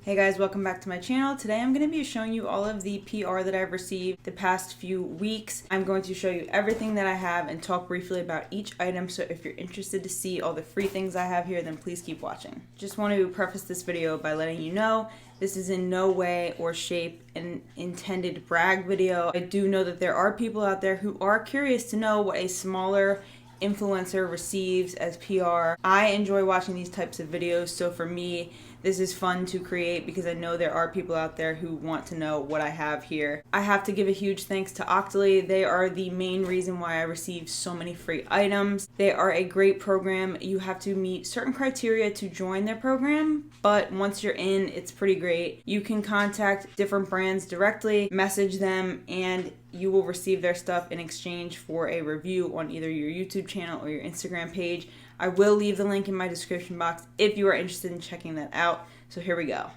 Hey guys, welcome back to my channel. Today I'm going to be showing you all of the PR that I've received the past few weeks. I'm going to show you everything that I have and talk briefly about each item, so if you're interested to see all the free things I have here, then please keep watching. Just want to preface this video by letting you know this is in no way or shape an intended brag video. I do know that there are people out there who are curious to know what a smaller influencer receives as PR. I enjoy watching these types of videos, so for me, this is fun to create because I know there are people out there who want to know what I have here. I have to give a huge thanks to Octoly. They are the main reason why I receive so many free items. They are a great program. You have to meet certain criteria to join their program, but once you're in, it's pretty great. You can contact different brands directly, message them, and you will receive their stuff in exchange for a review on either your YouTube channel or your Instagram page. I will leave the link in my description box if you are interested in checking that out. So here we go.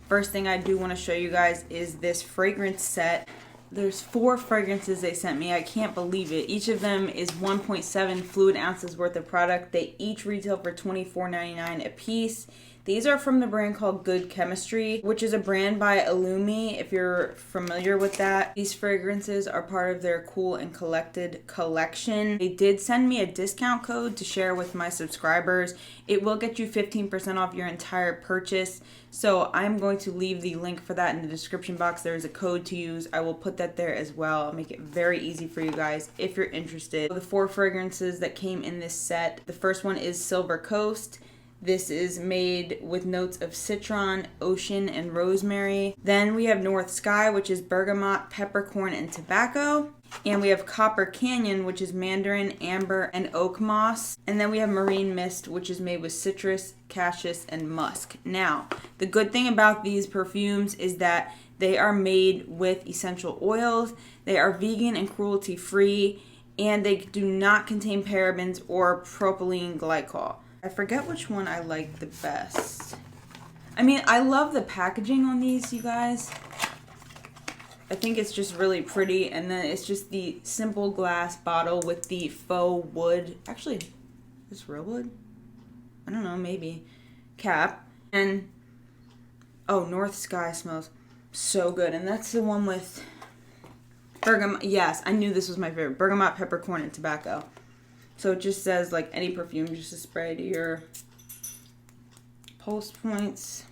First thing I do want to show you guys is this fragrance set. There's 4 fragrances they sent me. I can't believe it. Each of them is 1.7 fluid ounces worth of product. They each retail for $24.99 a piece. These are from the brand called Good Chemistry, which is a brand by Illumi, if you're familiar with that. These fragrances are part of their Cool and Collected collection. They did send me a discount code to share with my subscribers. It will get you 15% off your entire purchase. So I'm going to leave the link for that in the description box. There is a code to use. I will put that there as well. I'll make it very easy for you guys if you're interested. The 4 fragrances that came in this set. The first one is Silver Coast. This is made with notes of citron, ocean, and rosemary. Then we have North Sky, which is bergamot, peppercorn, and tobacco. And we have Copper Canyon, which is mandarin, amber, and oak moss. And then we have Marine Mist, which is made with citrus, cassis, and musk. Now, the good thing about these perfumes is that they are made with essential oils. They are vegan and cruelty-free, and they do not contain parabens or propylene glycol. I forget which one I like the best. I mean, I love the packaging on these, you guys. I think it's just really pretty. And then it's just the simple glass bottle with the faux wood. Actually, is this real wood? I don't know, maybe. Cap. And, oh, North Sky smells so good. And that's the one with bergamot. Yes, I knew this was my favorite. Bergamot, peppercorn, and tobacco. So it just says, like any perfume, just to spray to your pulse points.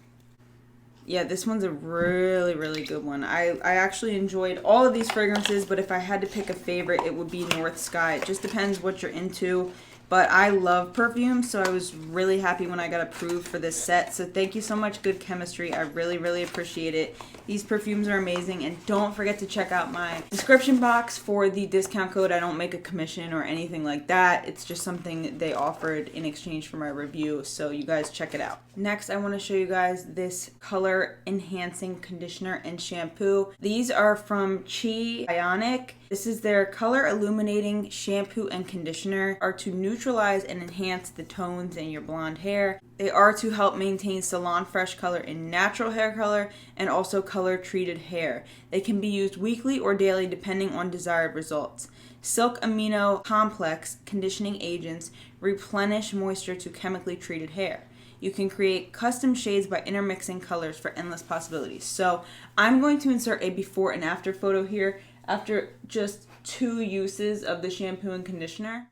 Yeah, this one's a really, really good one. I actually enjoyed all of these fragrances, but if I had to pick a favorite, it would be North Sky. It just depends what you're into. But I love perfume, so I was really happy when I got approved for this set. So thank you so much, Good Chemistry. I really, really appreciate it. These perfumes are amazing, and don't forget to check out my description box for the discount code. I don't make a commission or anything like that. It's just something they offered in exchange for my review, so you guys check it out. Next, I want to show you guys this color enhancing conditioner and shampoo. These are from Chi Ionic. This is their color illuminating shampoo and conditioner, are to neutralize and enhance the tones in your blonde hair. They are to help maintain salon fresh color in natural hair color and also color treated hair. They can be used weekly or daily depending on desired results. Silk amino complex conditioning agents replenish moisture to chemically treated hair. You can create custom shades by intermixing colors for endless possibilities. So I'm going to insert a before and after photo here after just 2 uses of the shampoo and conditioner.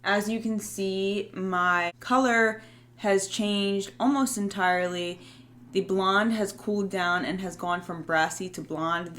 As you can see, my color has changed almost entirely. The blonde has cooled down and has gone from brassy to blonde.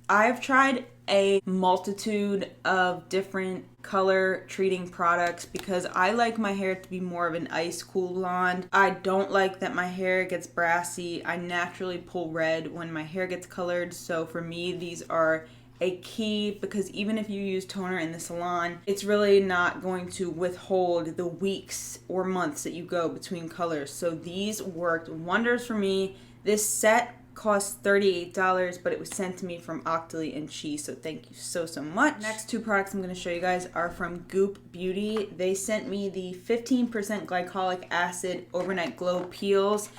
I've tried a multitude of different color treating products because I like my hair to be more of an ice cool blonde. I don't like that my hair gets brassy. I naturally pull red when my hair gets colored, so for me these are a key because even if you use toner in the salon, it's really not going to withhold the weeks or months that you go between colors. So these worked wonders for me. This set cost $38, but it was sent to me from Octoly and Chi, so thank you so much. Next two products I'm going to show you guys are from Goop Beauty. They sent me the 15% glycolic acid overnight glow peels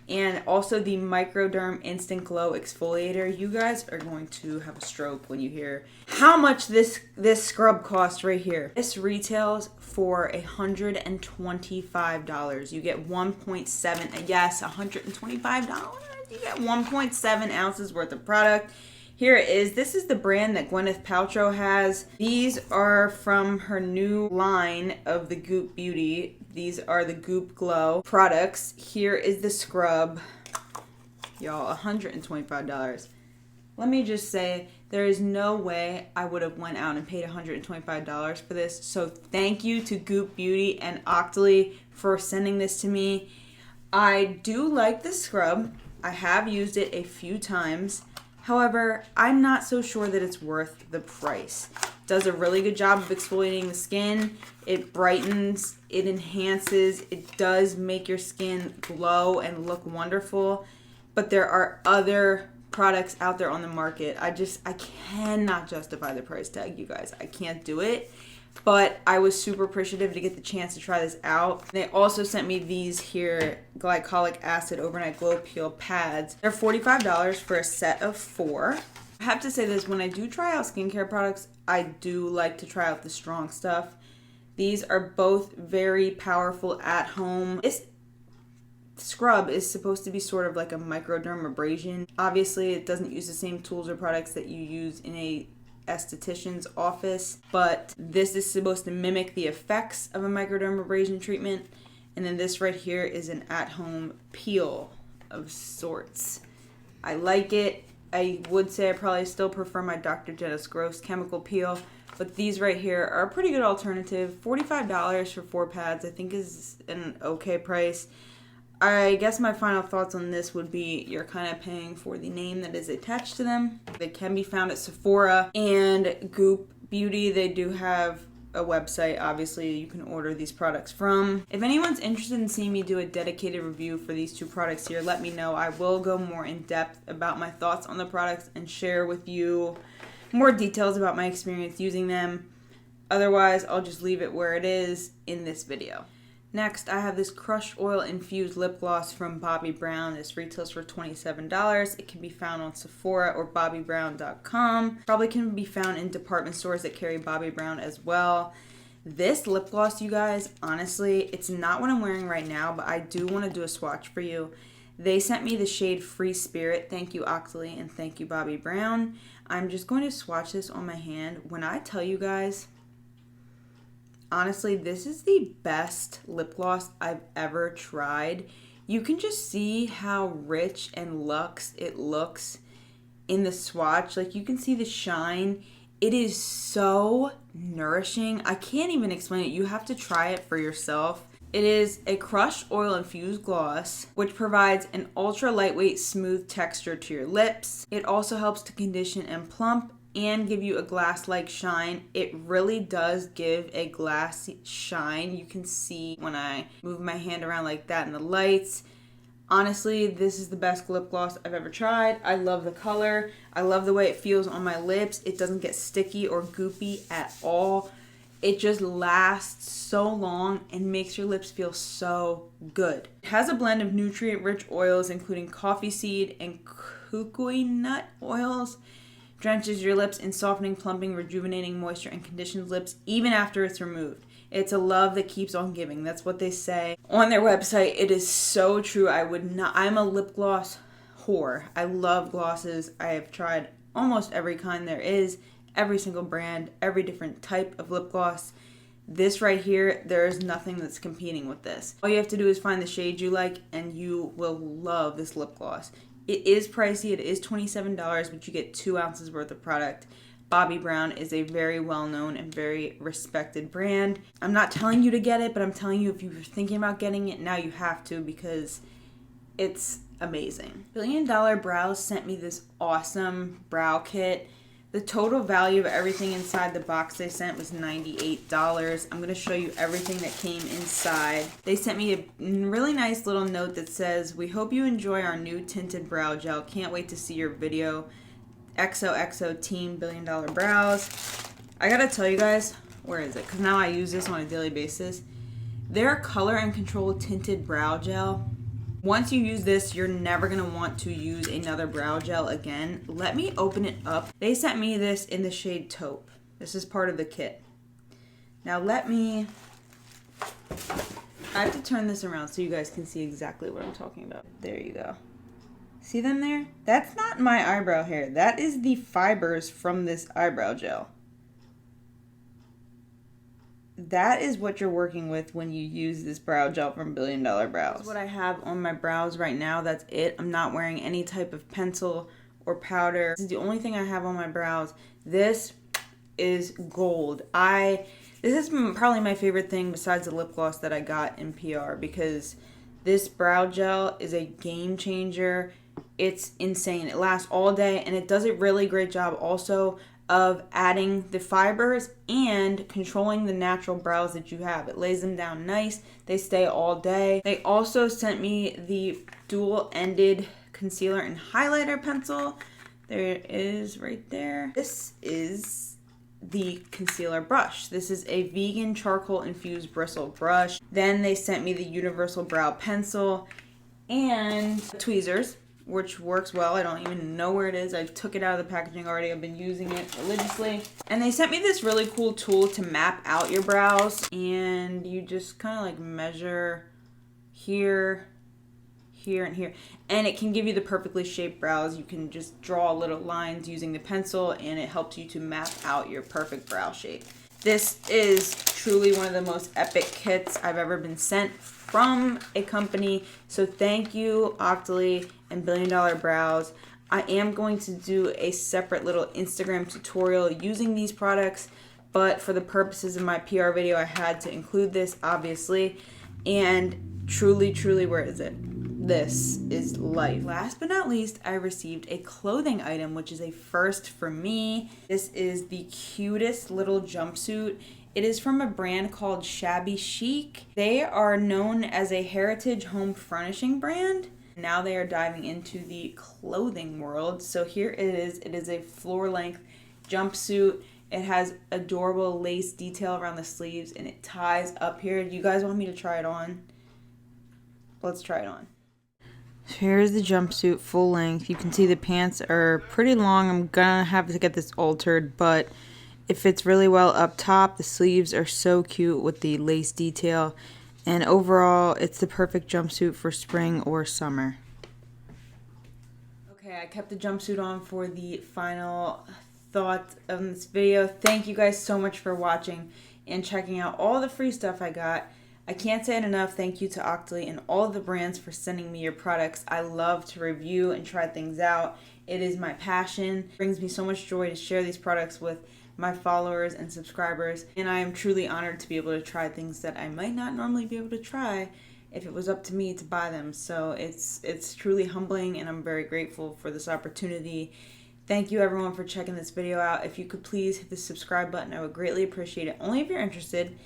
and also the Microderm Instant Glow Exfoliator. You guys are going to have a stroke when you hear how much this scrub costs right here. This retails for $125. You get 1.7, yes, $125. You get 1.7 ounces worth of product. Here it is. This is the brand that Gwyneth Paltrow has. These are from her new line of the Goop Beauty. These are the Goop Glow products. Here is the scrub. Y'all, $125. Let me just say, there is no way I would have went out and paid $125 for this. So thank you to Goop Beauty and Octoly for sending this to me. I do like the scrub. I have used it a few times. However, I'm not so sure that it's worth the price. It does a really good job of exfoliating the skin. It brightens, it enhances, it does make your skin glow and look wonderful. But there are other products out there on the market. I cannot justify the price tag, you guys. I can't do it. But I was super appreciative to get the chance to try this out. They also sent me these here glycolic acid overnight glow peel pads. They're $45 for a set of 4. I have to say this, when I do try out skincare products, I do like to try out the strong stuff. These are both very powerful at home. This scrub is supposed to be sort of like a microdermabrasion. Obviously, it doesn't use the same tools or products that you use in a esthetician's office, but this is supposed to mimic the effects of a microdermabrasion treatment. And then this right here is an at-home peel of sorts. I like it. I would say I probably still prefer my Dr. Dennis Gross chemical peel, but these right here are a pretty good alternative. $45 for 4 pads I think is an okay price. I guess my final thoughts on this would be you're kind of paying for the name that is attached to them. They can be found at Sephora and Goop Beauty. They do have a website, obviously, you can order these products from. If anyone's interested in seeing me do a dedicated review for these two products here, let me know. I will go more in depth about my thoughts on the products and share with you more details about my experience using them. Otherwise, I'll just leave it where it is in this video. Next, I have this crushed oil infused lip gloss from Bobbi Brown. This retails for $27. It can be found on Sephora or BobbiBrown.com. Probably can be found in department stores that carry Bobbi Brown as well. This lip gloss, you guys, honestly, it's not what I'm wearing right now, but I do want to do a swatch for you. They sent me the shade Free Spirit. Thank you, Octoly, and thank you, Bobbi Brown. I'm just going to swatch this on my hand. When I tell you guys, honestly, this is the best lip gloss I've ever tried. You can just see how rich and luxe it looks in the swatch. Like, you can see the shine. It is so nourishing. I can't even explain it. You have to try it for yourself. It is a crushed oil infused gloss, which provides an ultra lightweight, smooth texture to your lips. It also helps to condition and plump and give you a glass-like shine. It really does give a glassy shine. You can see when I move my hand around like that in the lights. Honestly, this is the best lip gloss I've ever tried. I love the color. I love the way it feels on my lips. It doesn't get sticky or goopy at all. It just lasts so long and makes your lips feel so good. It has a blend of nutrient-rich oils, including coffee seed and kukui nut oils. Drenches your lips in softening, plumping, rejuvenating moisture, and conditions lips even after it's removed. It's a love that keeps on giving. That's what they say on their website. It is so true. I'm a lip gloss whore. I love glosses. I have tried almost every kind there is, every single brand, every different type of lip gloss. This right here, there is nothing that's competing with this. All you have to do is find the shade you like and you will love this lip gloss. It is pricey. It is $27, but you get 2 ounces worth of product. Bobbi Brown is a very well-known and very respected brand. I'm not telling you to get it, but I'm telling you if you're thinking about getting it, now you have to because it's amazing. $1 Billion Brows sent me this awesome brow kit. The total value of everything inside the box they sent was $98. I'm going to show you everything that came inside. They sent me a really nice little note that says, "We hope you enjoy our new tinted brow gel. Can't wait to see your video. XOXO Team $1 Billion Brows." I gotta tell you guys, where is it? Because now I use this on a daily basis. Their Color and Control Tinted Brow Gel. Once you use this, you're never going to want to use another brow gel again. Let me open it up. They sent me this in the shade Taupe. This is part of the kit. Now I have to turn this around so you guys can see exactly what I'm talking about. There you go. See them there? That's not my eyebrow hair. That is the fibers from this eyebrow gel. That is what you're working with when you use this brow gel from $1 Billion Brows. This is what I have on my brows right now. That's it. I'm not wearing any type of pencil or powder. This is the only thing I have on my brows. This is gold. This is probably my favorite thing besides the lip gloss that I got in PR, because this brow gel is a game changer. It's insane. It lasts all day, and it does a really great job also of adding the fibers and controlling the natural brows that you have. It lays them down nice. They stay all day. They also sent me the dual-ended concealer and highlighter pencil. There it is right there. This is the concealer brush. This is a vegan charcoal infused bristle brush. Then they sent me the universal brow pencil and tweezers, which works well. I don't even know where it is. I took it out of the packaging already. I've been using it religiously. And they sent me this really cool tool to map out your brows. And you just kind of like measure here, here, and here. And it can give you the perfectly shaped brows. You can just draw little lines using the pencil, and it helps you to map out your perfect brow shape. This is truly one of the most epic kits I've ever been sent from a company. So thank you, Octoly and $1 Billion Brows. I am going to do a separate little Instagram tutorial using these products, but for the purposes of my PR video, I had to include this, obviously. And truly, truly, where is it? This is life. Last but not least, I received a clothing item, which is a first for me. This is the cutest little jumpsuit. It is from a brand called Shabby Chic. They are known as a heritage home furnishing brand. Now they are diving into the clothing world. So here it is. It is a floor-length jumpsuit. It has adorable lace detail around the sleeves, and it ties up here. Do you guys want me to try it on? Let's try it on. Here's the jumpsuit full length. You can see the pants are pretty long. I'm gonna have to get this altered, but it fits really well up top. The sleeves are so cute with the lace detail. And overall, it's the perfect jumpsuit for spring or summer. Okay, I kept the jumpsuit on for the final thought of this video. Thank you guys so much for watching and checking out all the free stuff I got. I can't say it enough. Thank you to Octoly and all of the brands for sending me your products. I love to review and try things out. It is my passion. It brings me so much joy to share these products with my followers and subscribers, and I am truly honored to be able to try things that I might not normally be able to try if it was up to me to buy them. So it's truly humbling, and I'm very grateful for this opportunity. Thank you everyone for checking this video out. If you could please hit the subscribe button, I would greatly appreciate it, only if you're interested.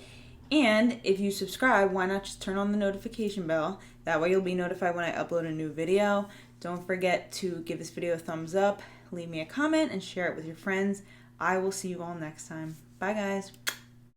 And if you subscribe, why not just turn on the notification bell? That way you'll be notified when I upload a new video. Don't forget to give this video a thumbs up, leave me a comment, and share it with your friends. I will see you all next time. Bye, guys.